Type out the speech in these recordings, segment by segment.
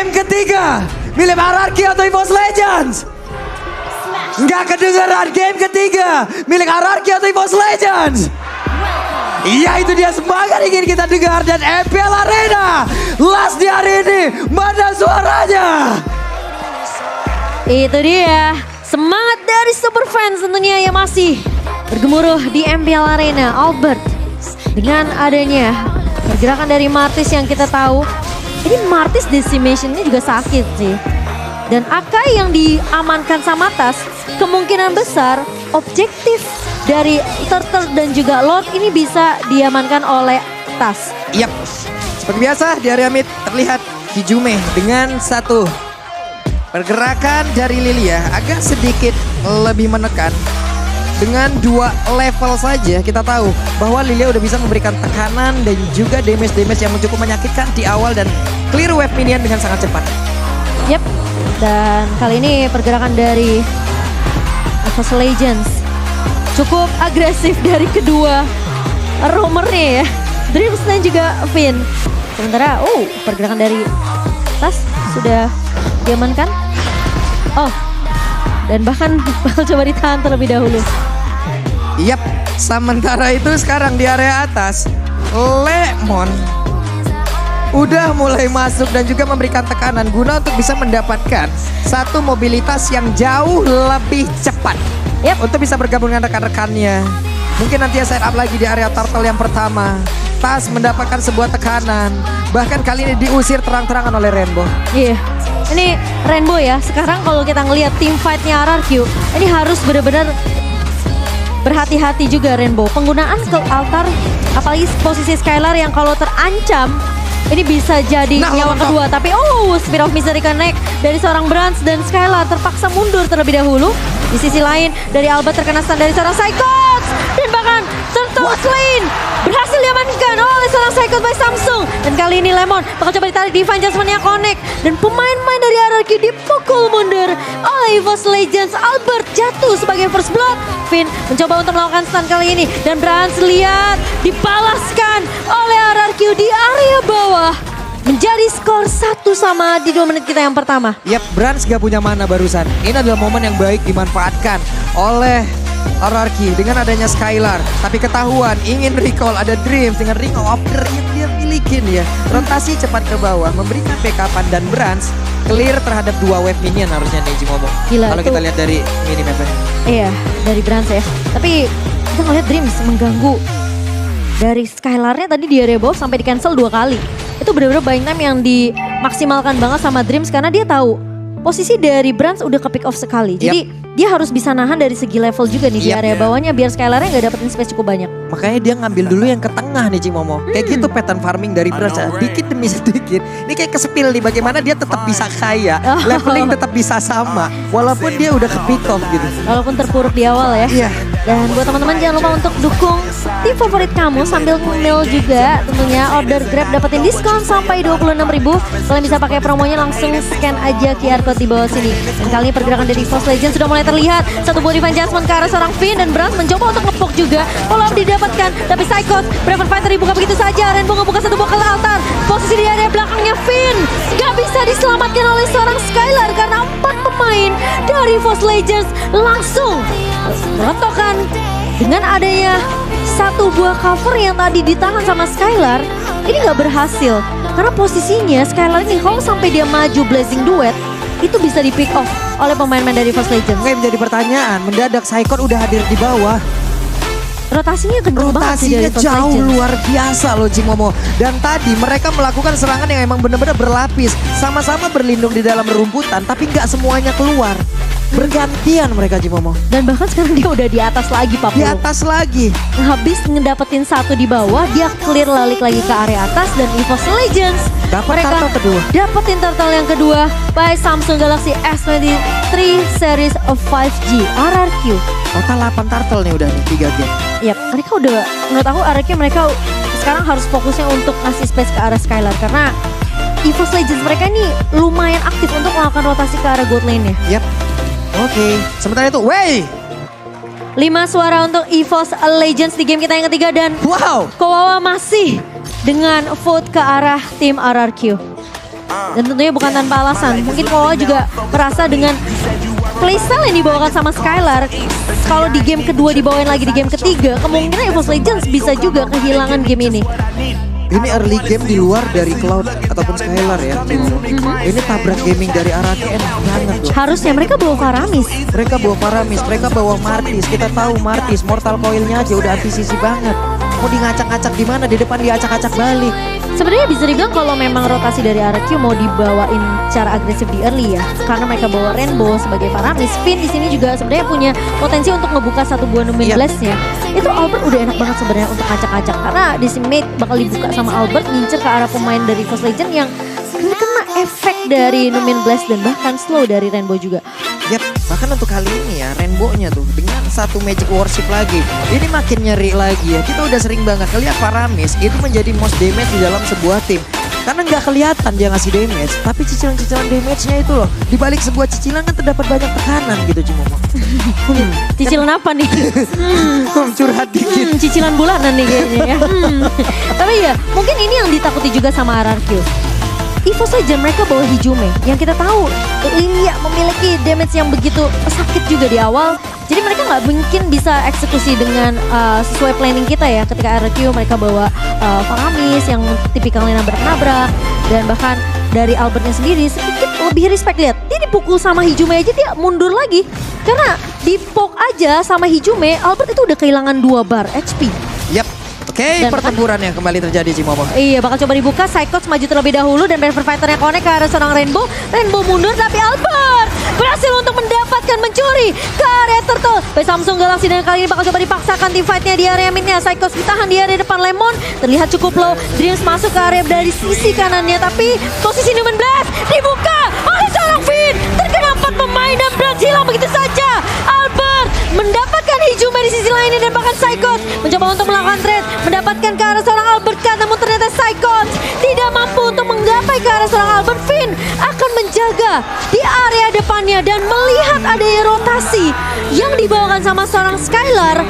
Game ketiga, milih RRQ atau EVOS Legends? Nggak kedengeran. Game ketiga, milik RRQ atau EVOS Legends? Iya, itu dia semangat ingin kita dengar. Dan MPL Arena last di hari ini, mana suaranya? Itu dia semangat dari super fans tentunya yang masih bergemuruh di MPL Arena. Albert, dengan adanya pergerakan dari Martis yang kita tahu, ini Martis decimationnya juga sakit sih. Dan Akai yang diamankan sama Tas, kemungkinan besar objektif dari Turtle dan juga Lord ini bisa diamankan oleh Tas. Yap, seperti biasa di area mid terlihat Kijume dengan satu pergerakan dari Lilia agak sedikit lebih menekan. Dengan 2 level saja kita tahu bahwa Lilia udah bisa memberikan tekanan dan juga damage-damage yang cukup menyakitkan di awal dan clear wave minion dengan sangat cepat. Yap, dan kali ini pergerakan dari EVOS Legends cukup agresif dari kedua roamernya ya, Dreams dan juga Finn. Sementara pergerakan dari Tas sudah diamankan. Dan bahkan bakal coba ditahan terlebih dahulu. Yap, sementara itu sekarang di area atas Lemon udah mulai masuk dan juga memberikan tekanan guna untuk bisa mendapatkan satu mobilitas yang jauh lebih cepat. Untuk bisa bergabung dengan rekan-rekannya. Mungkin nanti set up lagi di area turtle yang pertama. Tas mendapatkan sebuah tekanan. Bahkan kali ini diusir terang-terangan oleh Rainbow. Iya, ini Rainbow ya. Sekarang kalau kita ngelihat team fight-nya RRQ, ini harus benar-benar berhati-hati juga Rainbow. Penggunaan ke altar, apalagi posisi Skylar yang kalau terancam, ini bisa jadi nyawa kedua. Tapi Spear of Misery connect dari seorang Brans dan Skylar terpaksa mundur terlebih dahulu. Di sisi lain dari Albert terkena stun dari seorang Psychots. Dan bahkan Turtle Slain berhasil diamankan oleh seorang Psychot by Samsung. Dan kali ini Lemon bakal coba ditarik Divine Judgment-nya connect. Dan pemain-pemain dari RRQ dipukul mundur oleh EVOS Legends. Albert jatuh sebagai first blood. Finn mencoba untuk melakukan stun kali ini. Dan Brans lihat dibalaskan oleh RRQ di area bawah. Menjadi skor 1-1 di 2 menit kita yang pertama. Yap, Brans gak punya mana barusan. Ini adalah momen yang baik dimanfaatkan oleh RRQ dengan adanya Skylar. Tapi ketahuan ingin recall, ada Dreams dengan Ring of Fire yang dia milikin ya. Rotasi cepat ke bawah, memberikan backupan dan Brans clear terhadap 2 wave minion harusnya Neji ngomong. Kalau kita lihat dari minimapnya. Iya, dari Brans ya. Tapi kita ngeliat Dreams mengganggu dari Skylarnya tadi di area bawah sampai di cancel 2 kali. Itu benar-benar buying time yang dimaksimalkan banget sama Dreams karena dia tahu posisi dari Brans udah ke pick off sekali. Jadi dia harus bisa nahan dari segi level juga nih di area bawahnya biar Skylarnya nggak dapetin space cukup banyak. Makanya dia ngambil dulu yang ke tengah nih Cimomo. Kayak gitu pattern farming dari Brans ya. Dikit demi sedikit. Ini kayak kesepil nih bagaimana dia tetap bisa kaya. Leveling tetap bisa sama. Walaupun dia udah ke pick off gitu. Walaupun terpuruk di awal ya. Iya. Dan buat teman-teman jangan lupa untuk dukung tim favorit kamu sambil ngemil juga tentunya. Order Grab dapetin diskon sampai 26.000. Kalian bisa pakai promonya langsung scan aja QR code di bawah sini. Dan kali ini pergerakan dari EVOS Legends sudah mulai terlihat. Satu buah Divine Judgment ke arah seorang Finn dan Brans mencoba untuk ngepok juga. Follow up didapatkan tapi Psychot Braven Fighter dibuka begitu saja. Rainbow ngebuka satu buah ke altar. Posisi di area belakangnya Finn gak bisa diselamatkan oleh seorang Skylar karena 4 pemain dari EVOS Legends langsung merontokkan dengan adanya satu buah cover yang tadi ditahan sama Skylar. Ini gak berhasil karena posisinya Skylar ini kalau sampai dia maju Blazing Duet itu bisa di pick off oleh pemain-pemain dari EVOS Legends. Nggak menjadi pertanyaan, mendadak Psychot udah hadir di bawah. Rotasinya kenceng banget sih dari EVOS jauh Legends. luar biasa loh Cimomo. Dan tadi mereka melakukan serangan yang emang benar-benar berlapis. Sama-sama berlindung di dalam rumputan tapi nggak semuanya keluar. Bergantian mereka Cimomo. Dan bahkan sekarang dia udah di atas lagi Pak Di Pulu. atas lagi. Habis ngedapetin satu di bawah, dia clear lalik lagi ke area atas dan EVOS Legends Dapat turtle kedua. dapetin turtle yang kedua by Samsung Galaxy S23 series of 5G RRQ. Total 8 turtle nih udah nih 3 game. Yap, mereka udah, menurut aku RRQ mereka sekarang harus fokusnya untuk ngasih space ke arah Skylar karena EVOS Legends mereka ini lumayan aktif untuk melakukan rotasi ke arah gold lane-nya. Yap. Oke. Sementara itu, 5 suara untuk EVOS Legends di game kita yang ketiga dan wow, Kowawa masih dengan vote ke arah tim RRQ. Dan tentunya bukan tanpa alasan. Mungkin Koa juga merasa dengan playstyle yang dibawakan sama Skylar, kalau di game kedua dibawain lagi di game ketiga, kemungkinan EVOS Legends bisa juga kehilangan game ini. Ini early game di luar dari Cloud ataupun Skylar ya. Ini tabrak gaming dari RRQ enak banget loh. Harusnya mereka bawa Faramis. Mereka bawa Paramis, mereka bawa Martis. Kita tahu Martis, Mortal Coil-nya aja udah anti-sisi banget. Mau di ngacak-ngacak di mana? Di depan dia acak-acak balik. Sebenarnya bisa dibilang kalau memang rotasi dari RRQ mau dibawain secara agresif di early ya, karena mereka bawa Rainbow sebagai Faramis. Finn di sini juga sebenarnya punya potensi untuk ngebuka satu buah Numen Blast-nya. Itu Albert udah enak banget sebenarnya untuk ngacak-ngacak, karena Decimate bakal dibuka sama Albert, ngincer ke arah pemain dari EVOS Legends yang kena efek dari Numen Blast dan bahkan slow dari Rainbow juga. Yap, bahkan untuk kali ini ya Rainbow-nya tuh dengan satu Magic Worship lagi. Ini makin nyeri lagi ya. Kita udah sering banget ngeliat Faramis itu menjadi most damage di dalam sebuah tim. Karena nggak kelihatan dia ngasih damage, tapi cicilan-cicilan damage-nya itu loh. Di balik sebuah cicilan kan terdapat banyak tekanan gitu Cimomo. Cicilan apa nih? Curhat dikit. Cicilan bulanan nih kayaknya ya. Tapi ya mungkin ini yang ditakuti juga sama RRQ. EVOS Legends mereka bawa Hijume yang kita tahu Lilia memiliki damage yang begitu sakit juga di awal. Jadi mereka nggak mungkin bisa eksekusi dengan sesuai planning kita ya. Ketika RRQ mereka bawa Faramis yang tipikalnya nabrak-nabrak. Dan bahkan dari Albertnya sendiri sedikit lebih respect, lihat. Dia dipukul sama Hijume aja dia mundur lagi. Karena di poke aja sama Hijume, Albert itu udah kehilangan 2 bar HP. Yap. Oke, pertempuran yang kembali terjadi Cimomo. Iya, bakal coba dibuka. Psychots maju terlebih dahulu dan Reaper Fighter-nya connect ke arah seorang Rainbow. Rainbow mundur tapi Albert berhasil untuk mendapatkan mencuri ke area Turtle. By Samsung Galaxy dan kali ini bakal coba dipaksakan team fight-nya di area mid-nya. Psychots ditahan di area depan Lemon. Terlihat cukup low. Dreams masuk ke area dari sisi kanannya tapi posisi Numen Blast dibuka oleh seorang Finn. Terkena 4 pemain dan Blast hilang begitu saja. Albert mendapatkan Hijume di sisi lainnya dan bahkan Psychots mencoba untuk melakukan trade. Mendapatkan ke arah seorang Albert Cut, namun ternyata Psychots tidak mampu untuk menggapai ke arah seorang Albert. Finn akan menjaga di area depannya dan melihat adanya rotasi yang dibawakan sama seorang Skylar.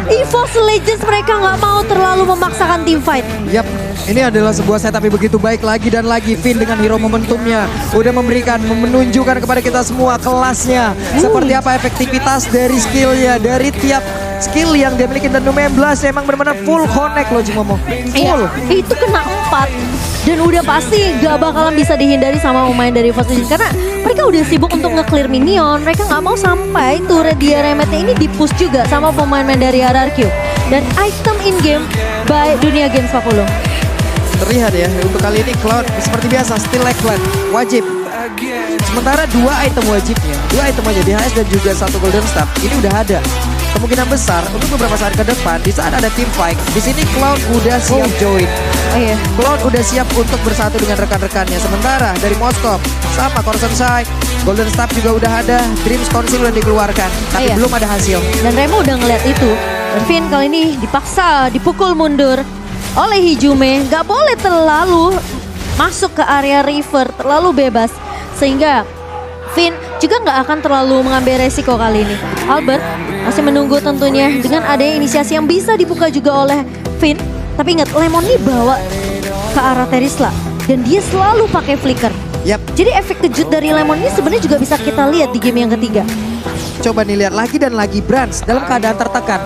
EVOS Legends mereka nggak mau terlalu memaksakan team fight. Yap, ini adalah sebuah setup yang begitu baik lagi dan lagi. Finn dengan hero momentumnya udah menunjukkan kepada kita semua kelasnya. Seperti apa efektivitas dari skillnya, dari tiap skill yang dia miliki. Dan Numen Blast emang benar-benar full connect loh Cimomo. Full. Itu kena 4 dan udah pasti gak bakalan bisa dihindari sama pemain dari EVOS Legends karena mereka udah sibuk untuk nge-clear minion. Mereka gak mau sampai turret di area mid-nya ini di-push juga sama pemain-pemain dari RRQ. Dan item in-game by Dunia Games 40. Terlihat ya, untuk kali ini Cloud seperti biasa still like flat, wajib. Sementara 2 item wajibnya, 2 item aja DHS dan juga 1 Golden Staff ini udah ada. Kemungkinan besar untuk beberapa saat ke depan di saat ada team fight, di sini Cloud udah siap join. Iya. Cloud udah siap untuk bersatu dengan rekan-rekannya. Sementara dari Moskov sama Corson Sai, Golden Staff juga udah ada, Dreams Council udah dikeluarkan, tapi belum ada hasil. Dan Remo udah ngeliat itu. Dan Finn kali ini dipaksa, dipukul mundur oleh Hijume. Gak boleh terlalu masuk ke area river, terlalu bebas. Sehingga Finn juga nggak akan terlalu mengambil resiko kali ini. Albert masih menunggu tentunya dengan adanya inisiasi yang bisa dibuka juga oleh Finn. Tapi ingat, Lemon ini bawa ke arah Terisla dan dia selalu pakai flicker. Yap. Jadi efek kejut dari Lemon ini sebenarnya juga bisa kita lihat di game yang ketiga. Coba nih lihat lagi dan lagi Brands dalam keadaan tertekan.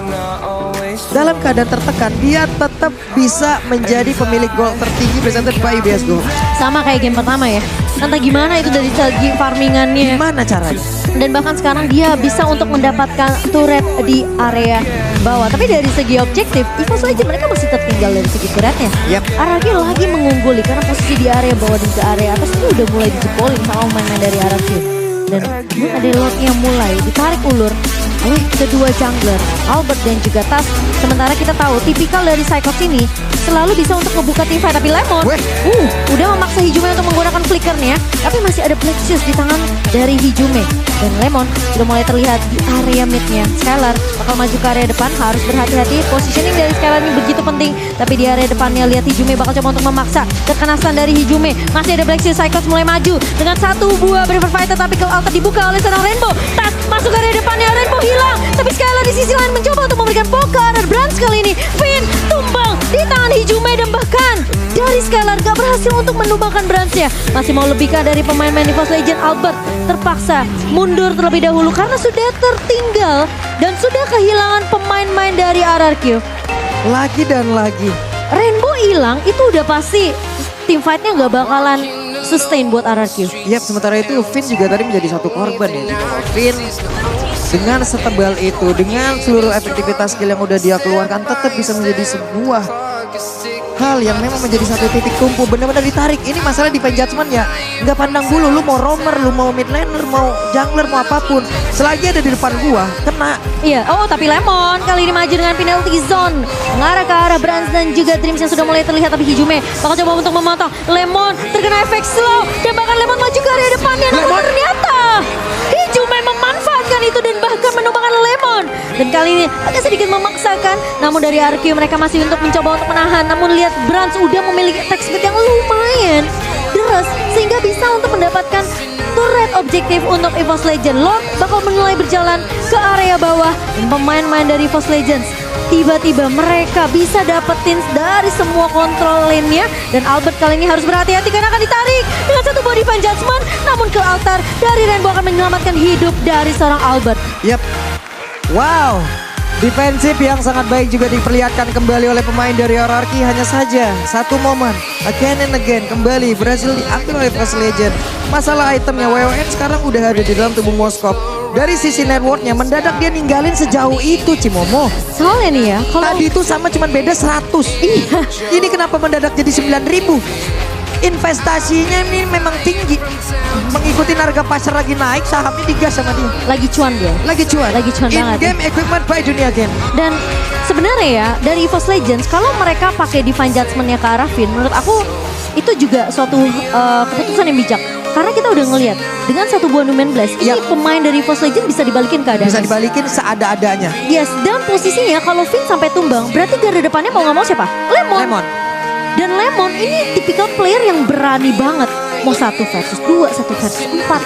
Dalam keadaan tertekan, dia tetap bisa menjadi pemilik gol tertinggi presented by IBS Go. Sama kayak game pertama ya. Entah gimana itu dari segi farmingannya. Gimana caranya? Dan bahkan sekarang dia bisa untuk mendapatkan turret di area bawah. Tapi dari segi objektif, EVOS Legends mereka masih tertinggal dari segi turretnya. Yap. RRQ lagi mengungguli karena posisi di area bawah dan ke area atas itu udah mulai dijebolin sama pemain dari RRQ. Dan ada lotnya mulai ditarik ulur oleh kedua jungler, Albert dan juga Tas. Sementara kita tahu tipikal dari Psychots ini selalu bisa untuk membuka tim fight. Tapi Lemon udah memaksa Hijume untuk menggunakan flickernya, tapi masih ada Plexus di tangan dari Hijume. Dan Lemon sudah mulai terlihat di area midnya. Skylar bakal maju ke area depan, harus berhati-hati. Positioning dari Skylar ini begitu penting. Tapi di area depannya lihat Hijume bakal coba untuk memaksa kekanasan dari Hijume. Masih ada Plexus, Psychots mulai maju dengan 1 buah Braver Fighter, tapi ke altar dibuka oleh seorang Rainbow. Tas masuk ke area depannya, Rainbow hilang. Tapi Skylar di sisi lain mencoba untuk memberikan poker. Brands kali ini Finn tumbang di tangan Hijume dan bahkan dari Skylar gak berhasil untuk menumbangkan Brands-nya. Masih mau lebihkan dari pemain-pemain EVOS Legend. Albert terpaksa mundur terlebih dahulu karena sudah tertinggal dan sudah kehilangan pemain-pemain dari RRQ. Lagi dan lagi. Rainbow hilang itu udah pasti team fight-nya gak bakalan sustain buat RRQ. Yap, sementara itu Finn juga tadi menjadi satu korban ya. Finn dengan setebal itu, dengan seluruh efektivitas skill yang udah dia keluarkan, tetap bisa menjadi sebuah hal yang memang menjadi satu titik tumpu, benar-benar ditarik. Ini masalah di judgment ya, nggak pandang bulu, lu mau roamer, lu mau mid laner, mau jungler, mau apapun, selagi ada di depan gua, kena. Iya, oh tapi Lemon kali ini maju dengan penalty zone, mengarah ke arah Brands dan juga Dreams yang sudah mulai terlihat, tapi Hijume bakal coba untuk memotong. Lemon terkena efek slow dan bahkan Lemon maju ke area depannya, namun ternyata Hijume memanfaatkan itu dan bahkan menumbangkan Lemon. Dan kali ini agak sedikit memaksakan, namun dari RQ mereka masih untuk mencoba untuk menahan. Namun lihat Brands udah memiliki attack speed yang lumayan deras sehingga bisa untuk mendapatkan turret objektif untuk EVOS Legend. Lord bakal mulai berjalan ke area bawah dan pemain-pemain dari EVOS Legends tiba-tiba mereka bisa dapetin dari semua kontrol lane-nya. Dan Albert kali ini harus berhati-hati karena akan ditarik dengan satu body fan judgment. Namun ke altar dari Rainbow akan menyelamatkan hidup dari seorang Albert. Yap. Wow. Defensif yang sangat baik juga diperlihatkan kembali oleh pemain dari RRQ. Hanya saja satu momen again and again kembali berhasil diambil oleh EVOS Legend. Masalah itemnya WWN sekarang udah ada di dalam tubuh Moskop. Dari sisi networknya mendadak dia ninggalin sejauh itu Cimomo. Soalnya nih ya, kalau Tadi itu sama cuman beda 100. Iya. Ini kenapa mendadak jadi 9.000? Investasinya ini memang tinggi. Mengikuti harga pasar lagi naik, sahamnya digas sama dia. lagi cuan dia. Lagi cuan. Lagi cuan banget. In-game equipment by Dunia Game. Dan sebenarnya ya dari EVOS Legends kalau mereka pakai Divine Judgment-nya ke arah Finn, menurut aku itu juga suatu keputusan yang bijak. Karena kita udah ngelihat dengan satu buah Numen Blast, ini pemain dari EVOS Legends bisa dibalikin keadaan. Bisa dibalikin seada-adanya. Yes, dan posisinya kalau Finn sampai tumbang, berarti garda depannya mau nggak mau siapa? Lemon. Dan Lemon ini tipikal player yang berani banget. Mau 1 versus 2, 1 versus 4.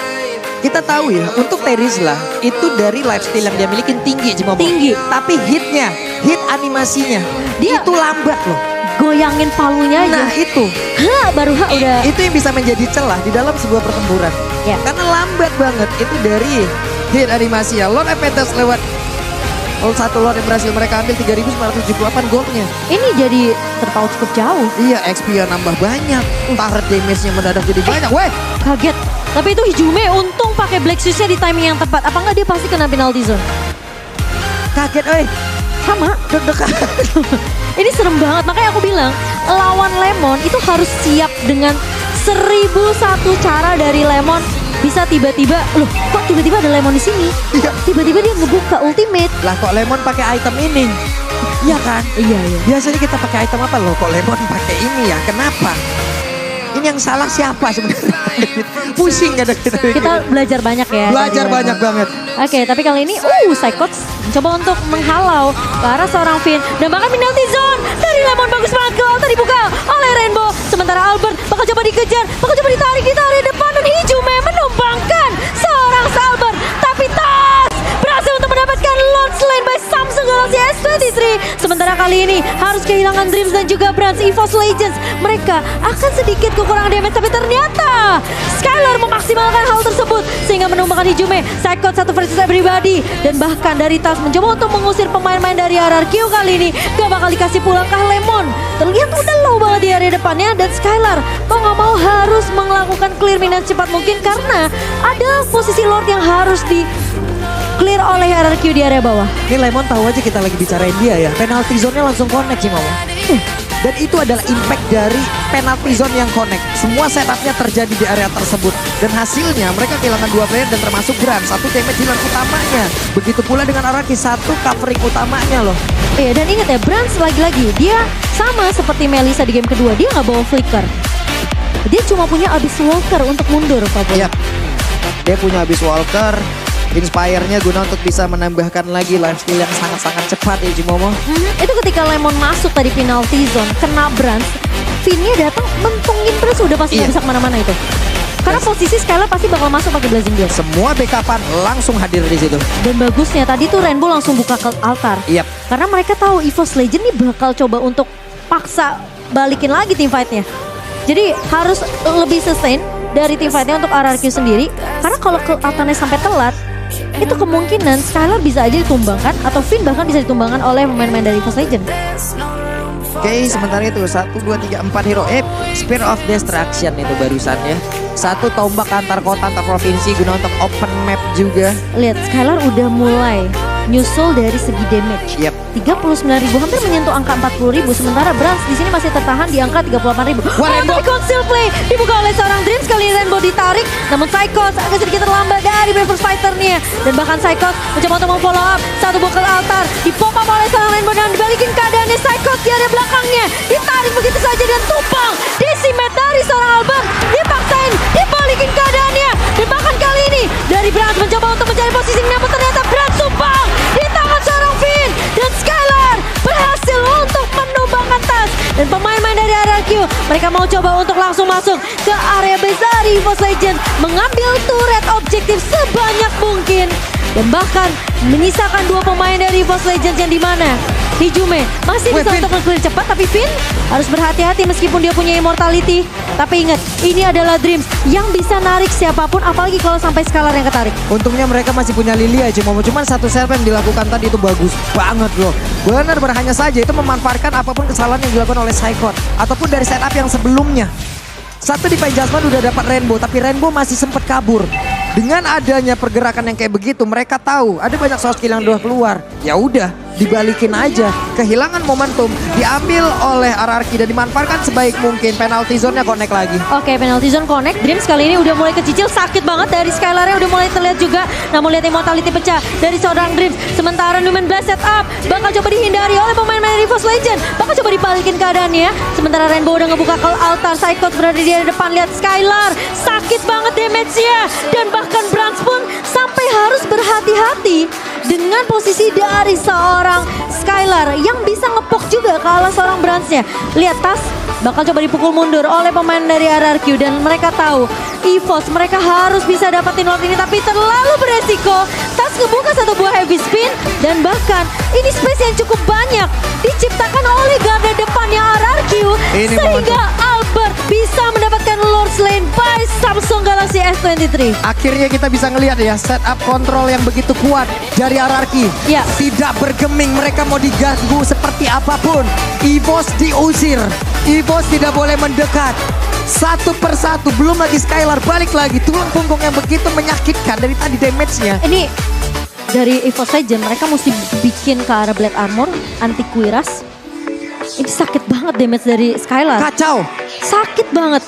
Kita tahu ya, untuk Terizla itu dari lifesteal yang dia miliki tinggi Cimomo. Tinggi. Tapi hit animasinya, Dia- itu lambat loh. Goyangin palunya aja. Nah itu, Baru udah. itu yang bisa menjadi celah di dalam sebuah pertempuran. Ya. Karena lambat banget itu dari hit animasinya. Lord Apetas lewat satu Lord yang berhasil mereka ambil 3.978 goldnya. Ini jadi terpaut cukup jauh. Iya, XP-nya nambah banyak. Turret damage-nya mendadak jadi banyak. Weh, Kaget. Tapi itu Hijume untung pakai Black Shoes-nya di timing yang tepat. Apa nggak dia pasti kena penalty zone? kaget, weh. Sama. Deg-degan. Ini serem banget. Makanya aku bilang lawan Lemon itu harus siap dengan 1001 cara dari Lemon. Bisa tiba-tiba, loh kok tiba-tiba ada Lemon di sini? Iya. Tiba-tiba dia ngebuka ultimate. Lah kok Lemon pakai item ini? Iya kan? Iya, iya. Biasanya kita pakai item apa loh? Kok Lemon pakai ini ya? Kenapa? Ini yang salah siapa sebenarnya? Pusing kadang Kita belajar banyak ya. Belajar dari banyak Lemon. banget. Oke, tapi kali ini Psychots mencoba untuk menghalau ke arah seorang Finn. Dan bahkan penalty zone dari Lemon bagus banget ke altar dibuka oleh Rainbow. Sementara Albert bakal coba dikejar, bakal coba ditarik di area depan dan Hijume menumbangkan seorang Albert. Tapi Tas berhasil untuk mendapatkan launch lane by Samsung Galaxy S23. Sementara kali ini harus kehilangan Dreams dan juga Brands EVOS Legends. Mereka akan sedikit kekurangan damage, tapi ternyata Skylar memaksimalkan hal tersebut sehingga menumbangkan Hijume. Psychots 1 versus everybody. Dan bahkan dari Tas mencoba untuk mengusir pemain-pemain dari RRQ kali ini. Gak bakal dikasih pulang ke Lemon. Terlihat udah low banget di area depannya. Dan Skylar mau gak mau harus melakukan clear minute cepat mungkin. Karena ada posisi Lord yang harus di clear oleh RRQ di area bawah. Ini Lemon tahu aja kita lagi bicarain dia ya. Penalty zone-nya langsung connect sih Mama. Dan itu adalah impact dari penalty zone yang connect. Semua setupnya terjadi di area tersebut. Dan hasilnya mereka kehilangan 2 player dan termasuk Brand. 1 damage healer utamanya. Begitu pula dengan Araki 1 covering utamanya loh. Iya, dan ingat ya, Brands lagi-lagi dia sama seperti Melissa di game kedua. Dia nggak bawa flicker. Dia cuma punya Abyss Walker untuk mundur, Pak Boy. Iya. Dia punya Abyss Walker. Inspire-nya guna untuk bisa menambahkan lagi lifesteal yang sangat-sangat cepat ya Cimomo. Itu ketika Lemon masuk tadi penalty zone, kena Brands, Finn-nya datang mentungin Brands, udah pasti nggak Iya. bisa kemana-mana itu. Karena posisi Skylar pasti bakal masuk pakai Blazing Blade. Semua backupan langsung hadir di situ. Dan bagusnya tadi tuh Rainbow langsung buka ke altar. Yap. Karena mereka tahu EVOS Legend nih bakal coba untuk paksa balikin lagi team fight-nya. Jadi harus lebih sustain dari team fightnya untuk RRQ sendiri. Karena kalau ke alternate sampai telat, itu kemungkinan Skylar bisa aja ditumbangkan atau Finn bahkan bisa ditumbangkan oleh pemain-pemain dari Force Legend. Oke, sementara itu 1, 2, 3, 4 hero. Spear of Destruction itu barusan ya. Satu tombak antar kota, antar provinsi guna untuk open map juga. Lihat, Skylar udah mulai nyusul dari segi damage. Yep. 39.000 hampir menyentuh angka 40.000, sementara Brans di sini masih tertahan di angka 38.000. Wah, Rainbow. Tapi conceal play dibuka oleh seorang Dreams, kali ini Rainbow ditarik, namun Psychos agak sedikit terlambat dari Brave Fighter-nya, dan bahkan Psychos mencoba untuk memfollow up satu bukel altar, dipop up oleh seorang Rainbow dan dibalikin keadaannya. Psychos di area belakangnya ditarik begitu saja dan tumpang, decimate dari seorang Albert, dipaksain dibalikin keadaannya, dan bahkan kali ini dari Brans mencoba untuk mencari posisi, namun ternyata Brans tumpang di tangan seorang Finn, dan Skylar berhasil untuk menumbangkan tas. Dan pemain-pemain dari RRQ, mereka mau coba untuk langsung masuk ke area besar EVOS Legends, mengambil turret objektif sebanyak mungkin, dan bahkan menyisakan 2 pemain dari EVOS Legends yang dimana Hijume masih bisa untuk nge-clear cepat, tapi Finn harus berhati-hati meskipun dia punya immortality. Tapi ingat, ini adalah Dreams yang bisa narik siapapun, apalagi kalau sampai Skylar yang ketarik. Untungnya mereka masih punya Lilia, cuman satu serve yang dilakukan tadi itu bagus banget loh. Benar-benar hanya saja itu memanfaatkan apapun kesalahan yang dilakukan oleh Psychot ataupun dari setup yang sebelumnya. Satu di Divine Judgment udah dapat Rainbow, tapi Rainbow masih sempat kabur. Dengan adanya pergerakan yang kayak begitu, mereka tahu ada banyak source kill yang udah keluar. Ya udah, dibalikin aja. Kehilangan momentum, diambil oleh RRQ dan dimanfaatkan sebaik mungkin. Penalty zone-nya connect lagi. Oke, penalty zone connect. Dreams kali ini udah mulai kecicil, sakit banget dari Skylar-nya udah mulai terlihat juga. Namun lihat immortality pecah dari seorang Dreams. Sementara Numen Blast set up, bakal coba dihindari oleh pemain-pemain dari Force Legend. Bakal coba dibalikin keadaannya. Sementara Rainbow udah ngebuka ke altar, Psychot berada di depan. Lihat Skylar, sakit banget damage-nya. Dan bahkan Brans pun sampai harus berhati-hati dengan posisi dari seorang Skylar yang bisa ngepok juga ke arah seorang Bransnya. Lihat tas bakal coba dipukul mundur oleh pemain dari RRQ, dan mereka tahu EVOS mereka harus bisa dapetin Lord ini, tapi terlalu beresiko. Tas ngebuka satu buah heavy spin, dan bahkan ini space yang cukup banyak diciptakan oleh garda depannya RRQ, Ini sehingga Albert bisa mendapatkan Lord Lane by Samsung Galaxy S23. Akhirnya kita bisa ngelihat ya setup kontrol yang begitu kuat dari RRQ. Ya. Tidak bergeming, mereka mau diganggu seperti apapun. EVOS diusir, EVOS tidak boleh mendekat. Satu persatu, belum lagi Skylar balik lagi. Tulang punggung yang begitu menyakitkan dari tadi damage-nya. Ini dari EVOS Legend mereka mesti bikin ke arah Blade Armor anti kuiras. Ini sakit banget damage dari Skylar. Kacau. Sakit banget.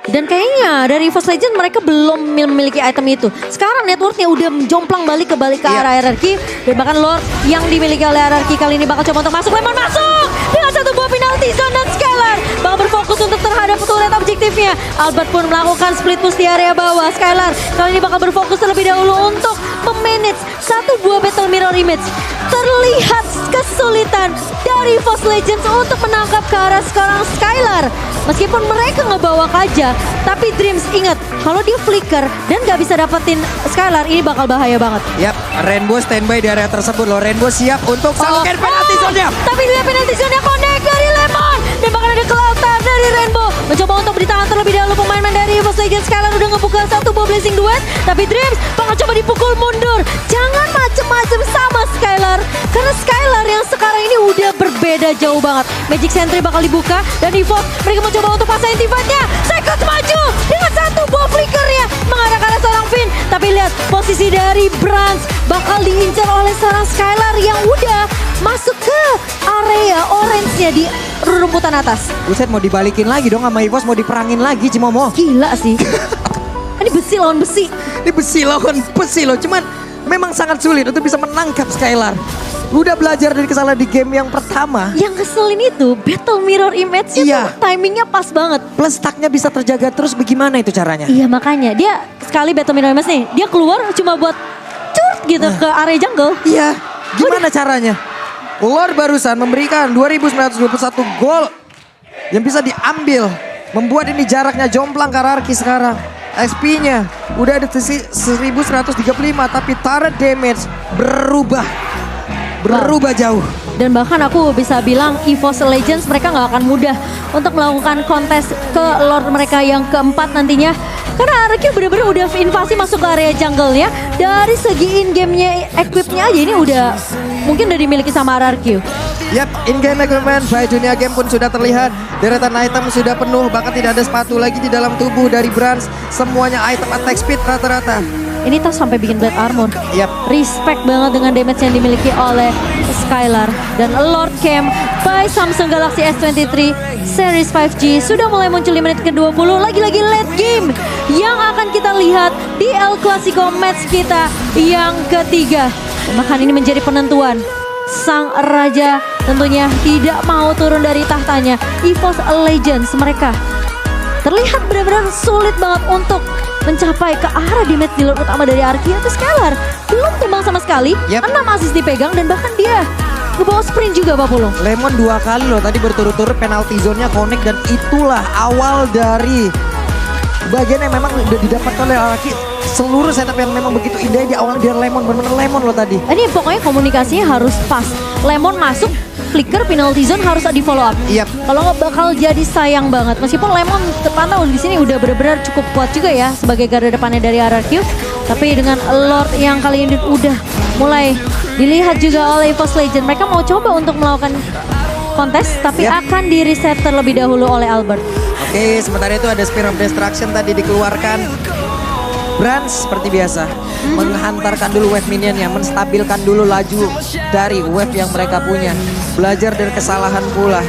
Dan kayaknya dari EVOS Legend mereka belum memiliki item itu. Sekarang networknya udah jomplang balik ke arah RRQ. Dan bahkan Lord yang dimiliki oleh RRQ kali ini bakal coba untuk masuk. Lemon masuk dengan satu buah penalty zone, dan Skylar bakal berfokus untuk terhadap turret objektifnya. Albert pun melakukan split push di area bawah. Skylar kali ini bakal berfokus terlebih dahulu untuk memanage satu buah battle mirror image. Terlihat kesulitan dari EVOS Legends untuk menangkap ke arah sekarang Skylar. Meskipun mereka ngebawa aja, tapi Dreams ingat kalau dia flicker dan gak bisa dapetin Skylar, ini bakal bahaya banget. Yap, Rainbow standby di area tersebut loh. Rainbow siap untuk salurkan penalty zone-nya. Tapi dia penalty zone-nya connect dari Lemon, dan bahkan ada kelautan dari Rainbow mencoba untuk ditahan terlebih dahulu pemain-pemain dari EVOS Legends. Skylar udah ngebuka satu buah blessing duet, tapi Dreams bakal coba dipukul mundur. Jangan macem-macem sama Skylar, karena Skylar yang sekarang ini udah berbeda jauh banget. Magic Sentry bakal dibuka, dan EVOS mereka mencoba untuk pasang tifatnya. Psychot maju dengan satu buah flickernya mengarah ke arah seorang Finn, tapi lihat posisi dari Brans bakal diincar oleh seorang Skylar yang udah masuk ke area orange-nya di rumputan atas. Buset, mau dibalikin lagi dong sama EVOS, mau diperangin lagi Cimomo. Gila sih. Ini besi lawan besi. Ini besi lawan besi loh, cuman memang sangat sulit untuk bisa menangkap Skylar. Udah belajar dari kesalahan di game yang pertama. Yang keselin itu battle mirror image-nya Iya. tuh timingnya pas banget. Plus stacknya bisa terjaga terus, bagaimana itu caranya? Iya, makanya dia sekali battle mirror image nih, dia keluar cuma buat cut gitu ke area jungle. Iya, gimana caranya? Lord barusan memberikan 2921 gol yang bisa diambil. Membuat ini jaraknya jomplang ke RRQ sekarang. XP-nya udah ada 1135, tapi turret damage berubah jauh. Dan bahkan aku bisa bilang EVOS Legends mereka nggak akan mudah untuk melakukan kontes ke Lord mereka yang keempat nantinya. Karena RRQ bener-bener udah invasi masuk ke area jungle-nya. Dari segi in-game-nya, equip-nya aja ini udah mungkin udah dimiliki sama RRQ. Yap, in-game equipment by dunia game pun sudah terlihat. Deretan item sudah penuh, bahkan tidak ada sepatu lagi di dalam tubuh dari Brans. Semuanya item attack speed rata-rata. Ini tas sampai bikin Blade Armor. Yap. Respect banget dengan damage yang dimiliki oleh Skylar. Dan Lord Camp by Samsung Galaxy S23 Series 5G sudah mulai muncul di menit ke-20. Lagi-lagi late game yang akan kita lihat di El Clasico match kita yang ketiga. Bahkan ini menjadi penentuan. Sang Raja tentunya tidak mau turun dari tahtanya. EVOS Legends mereka terlihat benar-benar sulit banget untuk mencapai ke arah damage dealer utama dari Arki itu Skylar. Belum tumbang sama sekali, 6 assist dipegang dan bahkan dia ngebawa sprint juga Pak Pulung. Lemon 2 kali loh tadi berturut-turut penalty zone-nya connect dan itulah awal dari bagian yang memang udah didapatkan oleh Arki. Seluruh setup yang memang begitu indah di awal dia Lemon, benar-benar Lemon loh tadi. Ini pokoknya komunikasinya harus pas. Lemon masuk, flicker penalty zone harus di follow up. Yap. Kalau nggak bakal jadi sayang banget. Meskipun Lemon terpantau di sini udah benar-benar cukup kuat juga ya sebagai garda depannya dari RRQ. Tapi dengan Lord yang kali ini udah mulai dilihat juga oleh EVOS Legend. Mereka mau coba untuk melakukan kontes tapi akan di reset terlebih dahulu oleh Albert. Oke, sementara itu ada Spear of Destruction tadi dikeluarkan. Brans seperti biasa menghantarkan dulu wave minionnya, menstabilkan dulu laju dari wave yang mereka punya. Belajar dari kesalahan pula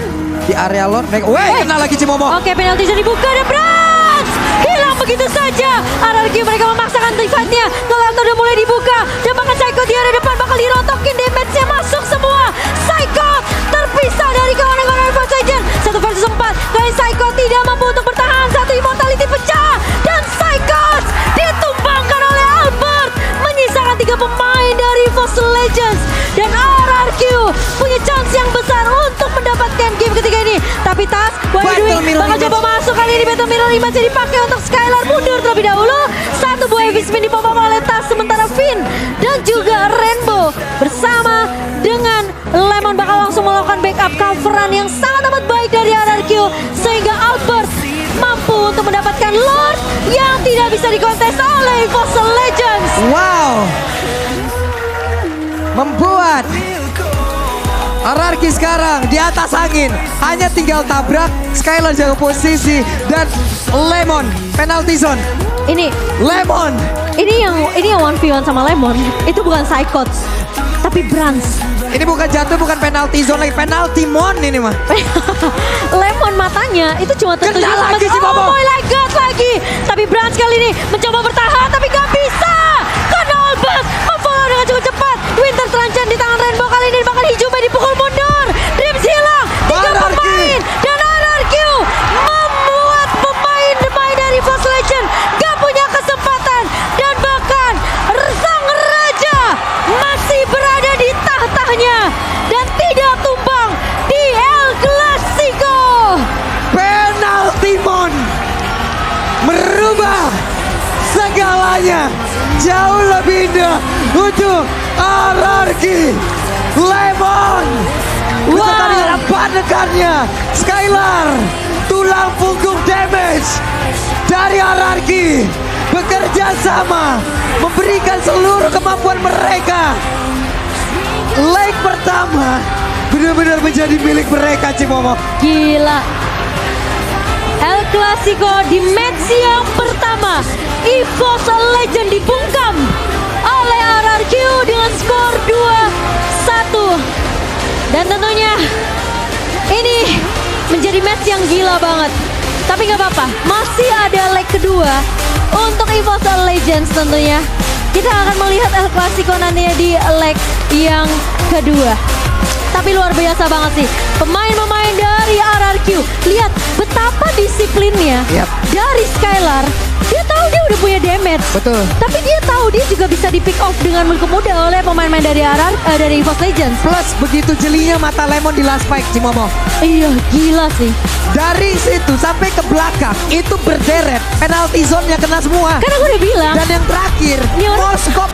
di area Lord mereka. Kena lagi Cimomo. Oke, penalti sudah dibuka dan Brans hilang begitu saja. RRQ mereka memaksakan fight-nya. Kalau udah mulai dibuka dan bahkan Psycho di area depan bakal dirotokin, damage-nya masuk semua. Psycho terpisah dari kawan-kawan EVOS Legends. 1 versus 4. Kali Psycho tidak mampu untuk bertahan. Satu immortality pecah dan Psycho ditumbangkan oleh Albert, menyisakan 3 pemain dari EVOS Legends dan RRQ punya chance yang besar untuk mendapatkan game ketiga ini. Tapi Tas, Wydwing bakal coba masuk kali ini. Battle Mirror masih dipakai untuk Skylar mundur terlebih dahulu. Satu buah heavy spin dipompa oleh Tas, sementara Finn dan juga Rainbow bersama dengan Lemon bakal langsung melakukan backup coveran yang sangat amat baik dari RRQ sehingga Albert mampu untuk mendapatkan Lord yang tidak bisa dikontes oleh EVOS Legends. Wow. Membuat RRQ sekarang di atas angin. Hanya tinggal tabrak, Skylar jaga posisi dan Lemon penalty zone. Ini Lemon. yang 1v1 sama Lemon itu bukan Psychots tapi Brans. Ini bukan jatuh, bukan penalty zone lagi, penalty mon ini mah. Lemon matanya itu cuma tertuju Kena sama lagi si Bobo. Oh my god lagi. Tapi Brans kali ini mencoba bertahan tapi gak bisa. Karena Albert memfollow dengan cukup cepat. Winter Tranchen di tangan Rainbow kali ini bakal hijau dipukul mundur. Dreams hilang. 3 pemain dan RRQ membuat pemain dari EVOS Legend gak punya kesempatan dan bahkan sang raja masih berada di tahtanya dan tidak tumbang di El Clasico. Penalty mon merubah segalanya jauh lebih indah untuk RRQ. Lemon beserta dengan padekannya Skylar, tulang punggung damage dari RRQ bekerja sama memberikan seluruh kemampuan mereka. Leg pertama benar-benar menjadi milik mereka Cimomo. Gila. El Clasico di match yang pertama EVOS Legend dibungkam oleh RRQ dengan skor 2-1. Dan tentunya ini menjadi match yang gila banget. Tapi nggak apa-apa, masih ada leg kedua untuk EVOS Legends tentunya. Kita akan melihat El Clasico nantinya di leg yang kedua. Tapi luar biasa banget sih pemain-pemain dari RRQ. Lihat betapa disiplinnya dari Skylar. Dia tahu dia udah punya damage. Betul. Tapi dia tahu dia juga bisa di pick off dengan begitu mudah oleh pemain-pemain dari dari EVOS Legends. Plus begitu jelinya mata Lemon di last fight Cimomo. Iya gila sih. Dari situ sampai ke belakang itu berderet, penalty zone-nya kena semua. Karena gue udah bilang Dan yang terakhir ini orang- Moskop